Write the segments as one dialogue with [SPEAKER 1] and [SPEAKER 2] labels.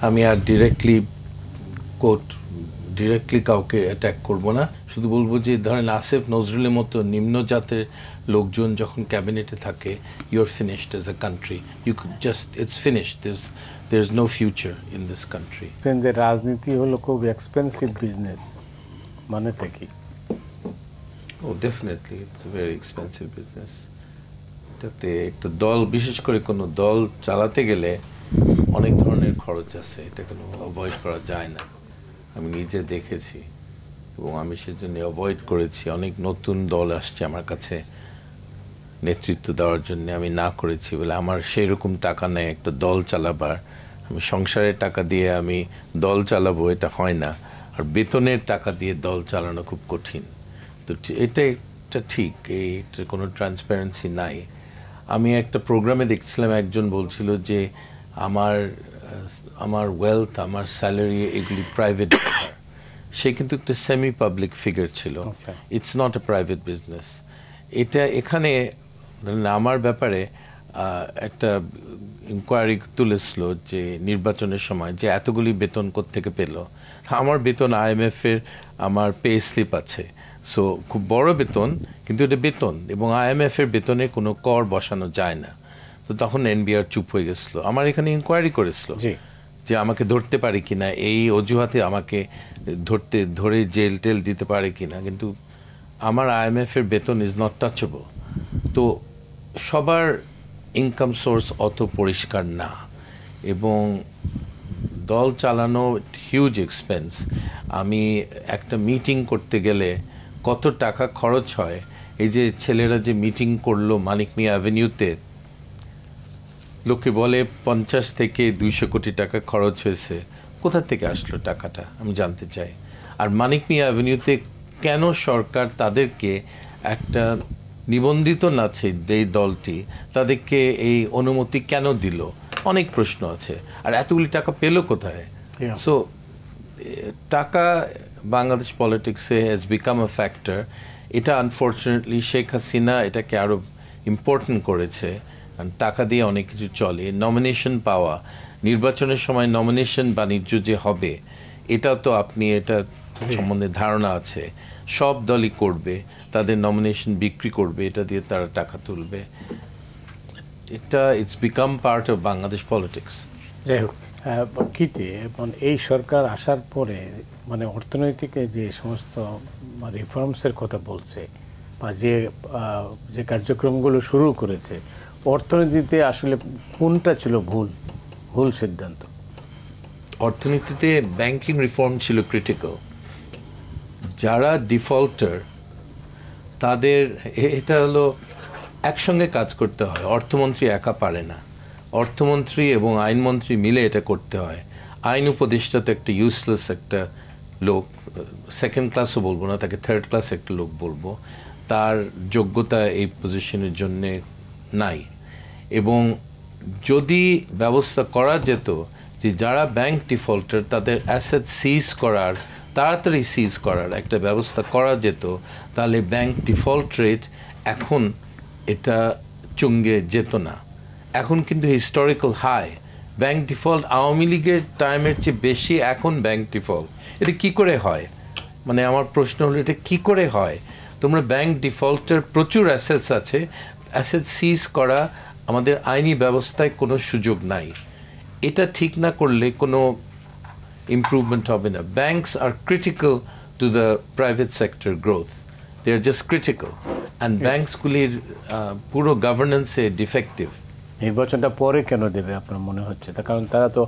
[SPEAKER 1] আমি আর ডিরেক্টলি কাউকে অ্যাটাক করব না, শুধু বলবো যে ধরেন আসিফ নজরুলের মতো নিম্ন জাতের লোকজন যখন ক্যাবিনেটে থাকে, your finished as a country, you could just it's finished, there is no future in this country.
[SPEAKER 2] যে রাজনীতি হলো খুব এক্সপেন্সিভ বিজনেস, মানেটা কি?
[SPEAKER 1] Oh, definitely, it's a very expensive business. এটাতে একটা দল, বিশেষ করে কোনো দল চালাতে গেলে অনেক ধরনের খরচ আছে, এটা কোনো অ্যাভয়েড করা যায় না। আমি নিজে দেখেছি এবং আমি সেজন্য অ্যাভয়েড করেছি। অনেক নতুন দল আসছে আমার কাছে নেতৃত্ব দেওয়ার জন্য, আমি না করেছি বলে আমার সেই রকম টাকা নেই একটা দল চালাবার। আমি সংসারের টাকা দিয়ে আমি দল চালাবো, এটা হয় না। আর বেতনের টাকা দিয়ে দল চালানো খুব কঠিন। তো এটা ঠিক, এইটার কোনো ট্রান্সপারেন্সি নাই। আমি একটা প্রোগ্রামে দেখছিলাম, একজন বলছিল যে আমার ওয়েলথ, আমার স্যালারি, এগুলি প্রাইভেট ব্যাপার। সে কিন্তু একটা সেমি পাবলিক ফিগার ছিল, it's not a private business. এটা এখানে আমার ব্যাপারে একটা ইনকোয়ারি তুলেছিল যে নির্বাচনের সময় যে এতগুলি বেতন কোত্থেকে পেল। আমার বেতন IMF এর আমার পে স্লিপ আছে, সো খুব বড় বেতন, কিন্তু এটা বেতন এবং IMF এর বেতনে কোনো কর বসানো যায় না। তো তখন NBR চুপ হয়ে গেছিলো। আমার এখানে ইনকোয়ারি করেছিল যে আমাকে ধরতে পারে কিনা, এই অজুহাতে আমাকে ধরে জেল টেল দিতে পারে কিনা, কিন্তু আমার IMF এর বেতন ইজ নট টাচেবল। তো সবার ইনকাম সোর্স অত পরিষ্কার না এবং দল চালানো হিউজ এক্সপেন্স। আমি একটা মিটিং করতে গেলে কত টাকা খরচ হয়। এই যে ছেলেরা যে মিটিং করলো মানিক মিয়া অ্যাভিনিউতে, লোকে বলে 50 থেকে 200 কোটি টাকা খরচ হয়েছে। কোথা থেকে আসলো টাকাটা আমি জানতে চাই। আর মানিক মিয়া অ্যাভিনিউতে কেন সরকার তাদেরকে একটা নিবন্ধিত না এই দলটি তাদেরকে এই অনুমতি কেন দিল, অনেক প্রশ্ন আছে। আর এতগুলি টাকা পেল কোথায়? সো টাকা বাংলাদেশ পলিটিক্সে হ্যাজ বিকাম আ ফ্যাক্টর। এটা আনফর্চুনেটলি শেখ হাসিনা এটাকে আরও ইম্পর্টেন্ট করেছে। টাকা দিয়ে অনেক কিছু চলে। নমিনেশন পাওয়া, নির্বাচনের সময় নমিনেশন বাণিজ্য যে হবে, এটা তো আপনি এটা সম্বন্ধে ধারণা আছে। সব দলই করবে, তাদের নমিনেশন বিক্রি করবে, এটা দিয়ে তারা টাকা তুলবে। এটা it's become part of Bangladesh politics.
[SPEAKER 2] যাই হোক, কিতে এই সরকার আসার পরে মানে অর্থনৈতিক যে সমস্ত রিফর্মসের কথা বলছে বা যে কার্যক্রমগুলো শুরু করেছে, অর্থনীতিতে আসলে কোনটা ছিল ভুল সিদ্ধান্ত?
[SPEAKER 1] অর্থনীতিতে ব্যাংকিং রিফর্ম ছিল ক্রিটিক্যাল। যারা ডিফল্টার তাদের, এটা হলো একসঙ্গে কাজ করতে হয়, অর্থমন্ত্রী একা পারে না। অর্থমন্ত্রী এবং আইনমন্ত্রী মিলে এটা করতে হয়। আইন উপদেষ্টা তো একটা ইউজলেস একটা লোক, সেকেন্ড ক্লাসও বলবো না, তাকে থার্ড ক্লাস একটা লোক বলবো। তার যোগ্যতা এই পজিশনের জন্যে নাই। এবং যদি ব্যবস্থা করা যেত যে যারা ব্যাংক ডিফল্টার তাদের অ্যাসেট সিজ করার, তাড়াতাড়ি সিজ করার একটা ব্যবস্থা করা যেত, তাহলে ব্যাংক ডিফল্ট রেট এখন এটা চুঙ্গে যেত না। এখন কিন্তু historical high bank default. Awami লীগের টাইমের চেয়ে বেশি এখন ব্যাংক ডিফল্ট। এটা কি করে হয়? মানে আমার প্রশ্ন হলো এটা কি করে হয়? তোমরা ব্যাংক ডিফল্টের প্রচুর অ্যাসেটস আছে, অ্যাসেট সিজ করা আমাদের আইনি ব্যবস্থায় কোনো সুযোগ নাই। এটা ঠিক না করলে কোনো ইমপ্রুভমেন্ট হবে না। Banks are critical to the private sector growth, they are just critical. And ব্যাংকসগুলির পুরো গভর্নেন্সে ডিফেক্টিভ।
[SPEAKER 2] নির্বাচনটা পরে কেন দেবে আপনার মনে হচ্ছে? তার কারণ তারা তো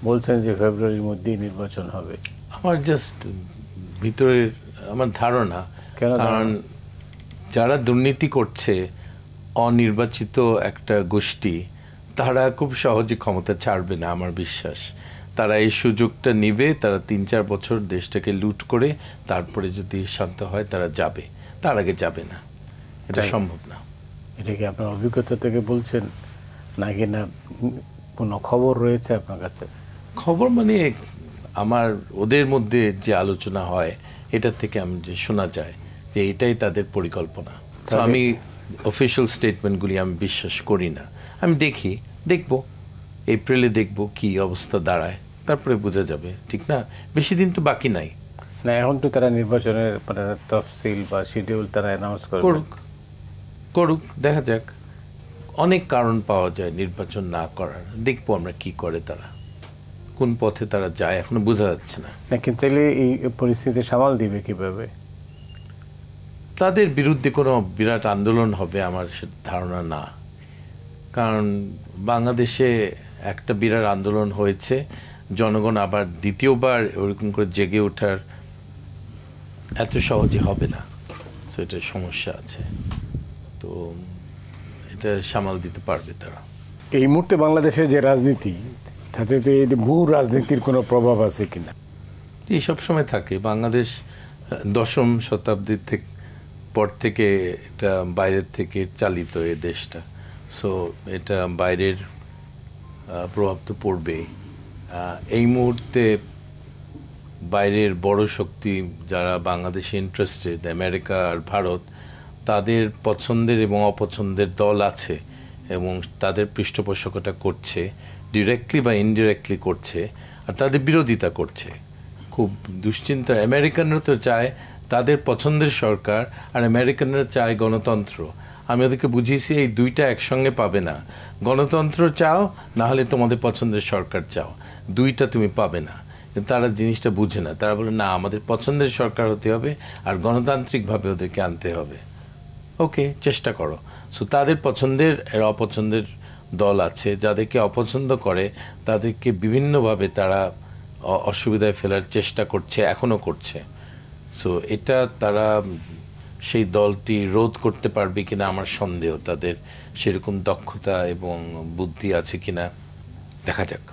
[SPEAKER 2] বলছেন যে ফেব্রুয়ারির মধ্যেই নির্বাচন হবে।
[SPEAKER 1] আমার জাস্ট ভিতরের আমার ধারণা, কারণ যারা দুর্নীতি করছে, অনির্বাচিত একটা গোষ্ঠী, তারা খুব সহজে ক্ষমতা ছাড়বে না আমার বিশ্বাস। তারা এই সুযোগটা নিবে, তারা 3-4 বছর দেশটাকে লুট করে তারপরে যদি শান্ত হয় তারা যাবে, তার আগে যাবে না। এটা সম্ভব না।
[SPEAKER 2] এটা কি আপনার অভিজ্ঞতা থেকে বলছেন নাকি না কোনো খবর রয়েছে আপনার কাছে?
[SPEAKER 1] খবর মানে আমার ওদের মধ্যে যে আলোচনা হয় এটা থেকে আমি যে শোনা যায় যে এটাই তাদের পরিকল্পনা। তো আমি অফিশিয়াল স্টেটমেন্টগুলি আমি বিশ্বাস করি না। আমি দেখব এপ্রিলে দেখব কি অবস্থা দাঁড়ায়। তারপরে বোঝা যাবে, ঠিক না? বেশি দিন তো বাকি নাই।
[SPEAKER 2] না, এখন তো তারা নির্বাচনের মানে তফসিল বা শিডিউল তারা অ্যানাউন্স করে
[SPEAKER 1] করুক, দেখা যাক। অনেক কারণ পাওয়া যায় নির্বাচন না করার, দেখবো আমরা কি করে তারা, কোন পথে তারা যায় এখনো বোঝা যাচ্ছে না।
[SPEAKER 2] কিন্তু তাহলে এই পরিস্থিতি সামাল দিবে কিভাবে?
[SPEAKER 1] তাদের বিরুদ্ধে কোনো বিরাট আন্দোলন হবে আমার ধারণা না, কারণ বাংলাদেশে একটা বিরাট আন্দোলন হয়েছে, জনগণ আবার দ্বিতীয়বার ওরকম করে জেগে ওঠার এত সহজে হবে না। সো এটার সমস্যা আছে, তো এটা সামাল দিতে পারবে তারা।
[SPEAKER 2] এই মুহূর্তে বাংলাদেশের যে রাজনীতি, তাতে এই ভূ রাজনীতির কোনো প্রভাব আছে কিনা?
[SPEAKER 1] এই সব সময় থাকে। বাংলাদেশ দশম শতাব্দীর পর থেকে এটা বাইরের থেকে চালিত এই দেশটা, সো এটা বাইরের প্রভাব তো পড়বেই। এই মুহূর্তে বাইরের বড় শক্তি যারা বাংলাদেশে ইন্টারেস্টেড, আমেরিকা আর ভারত, তাদের পছন্দের এবং অপছন্দের দল আছে এবং তাদের পৃষ্ঠপোষকতা করছে, ডিরেক্টলি বা ইনডিরেক্টলি করছে, আর তাদের বিরোধিতা করছে। খুব দুশ্চিন্তা। আমেরিকানরা তো চায় তাদের পছন্দের সরকার, আর আমেরিকানরা চায় গণতন্ত্র। আমি ওদেরকে বুঝিয়েছি এই দুইটা একসঙ্গে পাবে না। গণতন্ত্র চাও, না হলে তোমাদের পছন্দের সরকার চাও, দুইটা তুমি পাবে না। কিন্তু তারা জিনিসটা বুঝে না। তারা বলে না, আমাদের পছন্দের সরকার হতে হবে আর গণতান্ত্রিকভাবে ওদেরকে আনতে হবে। ওকে, চেষ্টা করো। সো তাদের পছন্দের এর অপছন্দের দল আছে, যাদেরকে অপছন্দ করে তাদেরকে বিভিন্নভাবে তারা অসুবিধায় ফেলার চেষ্টা করছে, এখনও করছে। সো এটা তারা সেই দলটি রোধ করতে পারবে কিনা আমার সন্দেহ। তাদের সেরকম দক্ষতা এবং বুদ্ধি আছে কিনা, দেখা যাক।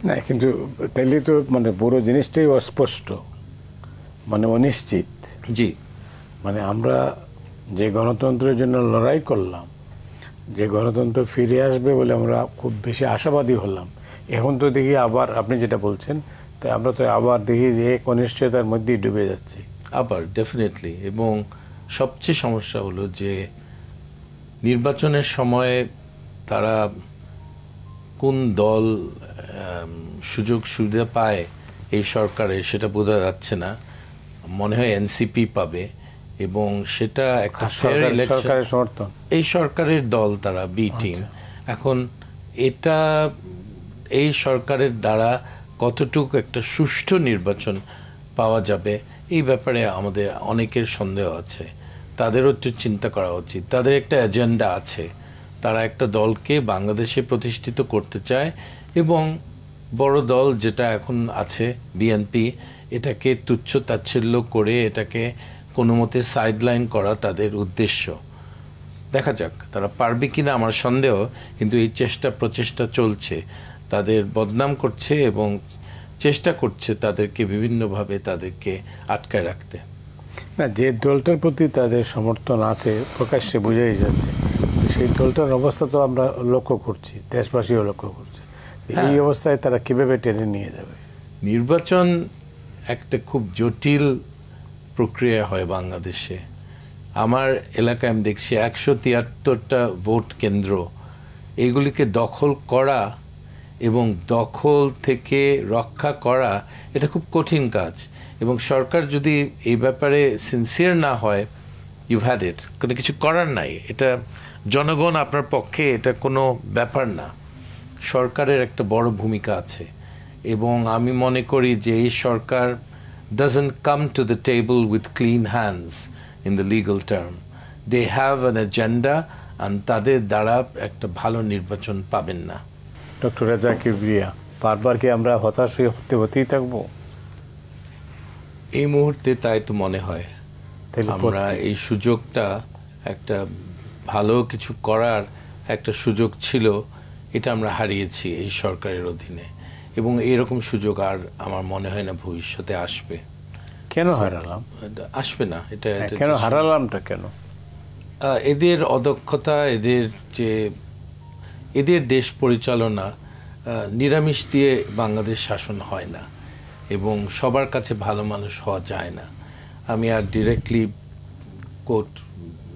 [SPEAKER 2] না, কিন্তু তাইলে তো মানে পুরো জিনিসটাই অস্পষ্ট, মানে অনিশ্চিত।
[SPEAKER 1] জি,
[SPEAKER 2] মানে আমরা যে গণতন্ত্রের জন্য লড়াই করলাম, যে গণতন্ত্র ফিরে আসবে বলে আমরা খুব বেশি আশাবাদী হলাম, এখন তো দেখি আবার আপনি যেটা বলছেন, তাই আমরা তো আবার দেখি যে এক অনিশ্চয়তার মধ্যেই ডুবে যাচ্ছি
[SPEAKER 1] আবার ডেফিনেটলি। এবং সবচেয়ে সমস্যা হলো যে নির্বাচনের সময় তারা কোন দল সুযোগ সুবিধা পায় এই সরকারে সেটা বোঝা যাচ্ছে না। মনে হয় এনসিপি পাবে, এবং সেটা একটা
[SPEAKER 2] সরকারের সমর্থন,
[SPEAKER 1] এই সরকারের দল, তারা বি টিম। এখন এটা এই সরকারের দ্বারা কতটুকু একটা সুষ্ঠু নির্বাচন পাওয়া যাবে এই ব্যাপারে আমাদের অনেকের সন্দেহ আছে। তাদেরও একটু চিন্তা করা উচিত। তাদের একটা এজেন্ডা আছে, তারা একটা দলকে বাংলাদেশে প্রতিষ্ঠিত করতে চায়, এবং বড় দল যেটা এখন আছে বিএনপি, এটাকে তুচ্ছ তাচ্ছিল্য করে এটাকে কোনো মতে সাইডলাইন করা তাদের উদ্দেশ্য। দেখা যাক তারা পারবে কিনা, আমার সন্দেহ। কিন্তু এই প্রচেষ্টা চলছে, তাদের বদনাম করছে এবং চেষ্টা করছে তাদেরকে বিভিন্নভাবে তাদেরকে আটকায় রাখতে।
[SPEAKER 2] না, যে দলটার প্রতি তাদের সমর্থন আছে প্রকাশ্যে বোঝাই যাচ্ছে, কিন্তু সেই দলটার অবস্থা তো আমরা লক্ষ্য করছি, দেশবাসীও লক্ষ্য করছে। এই অবস্থায় তারা কিভাবে টেনে নিয়ে যাবে?
[SPEAKER 1] নির্বাচন একটা খুব জটিল প্রক্রিয়া হয় বাংলাদেশে। আমার এলাকায় আমি দেখছি 173টা ভোট কেন্দ্র, এগুলিকে দখল করা এবং দখল থেকে রক্ষা করা এটা খুব কঠিন কাজ। এবং সরকার যদি এই ব্যাপারে সিনসিয়ার না হয়, ইউ হ্যাড ইট, কোনো কিছু করার নাই। এটা জনগণ আপনার পক্ষে এটা কোনো ব্যাপার না। সরকারের একটা বড় ভূমিকা আছে, এবং আমি মনে করি যে এই সরকার doesn't come to the table with clean hands in the legal term. They have an agenda, and তাদের দ্বারা একটা ভালো নির্বাচন পাবেন না।
[SPEAKER 2] ডক্টর রেজা কিবরিয়া, বারবার কি আমরা হতাশ হতেই থাকবো?
[SPEAKER 1] এই মুহূর্তে তাই তো মনে হয়। আমরা এই সুযোগটা, একটা ভালো কিছু করার একটা সুযোগ ছিল, এটা আমরা হারিয়েছি এই সরকারের অধীনে, এবং এরকম সুযোগ আর আমার মনে হয় না ভবিষ্যতে আসবে।
[SPEAKER 2] কেন হারালাম?
[SPEAKER 1] আসবে না। এটা
[SPEAKER 2] কেন হারালামটা কেন?
[SPEAKER 1] এদের অদক্ষতা, এদের দেশ পরিচালনা, নিরামিষ দিয়ে বাংলাদেশ শাসন হয় না, এবং সবার কাছে ভালো মানুষ হওয়া যায় না। আমি আর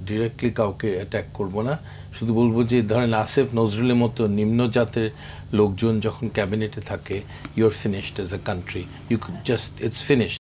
[SPEAKER 1] ডিরেক্টলি কাউকে অ্যাটাক করব না, শুধু বলবো যে ধরেন আসিফ নজরুলের মতো নিম্ন জাতের লোকজন যখন ক্যাবিনেটে থাকে you are finished as a country, you could just, it's finished.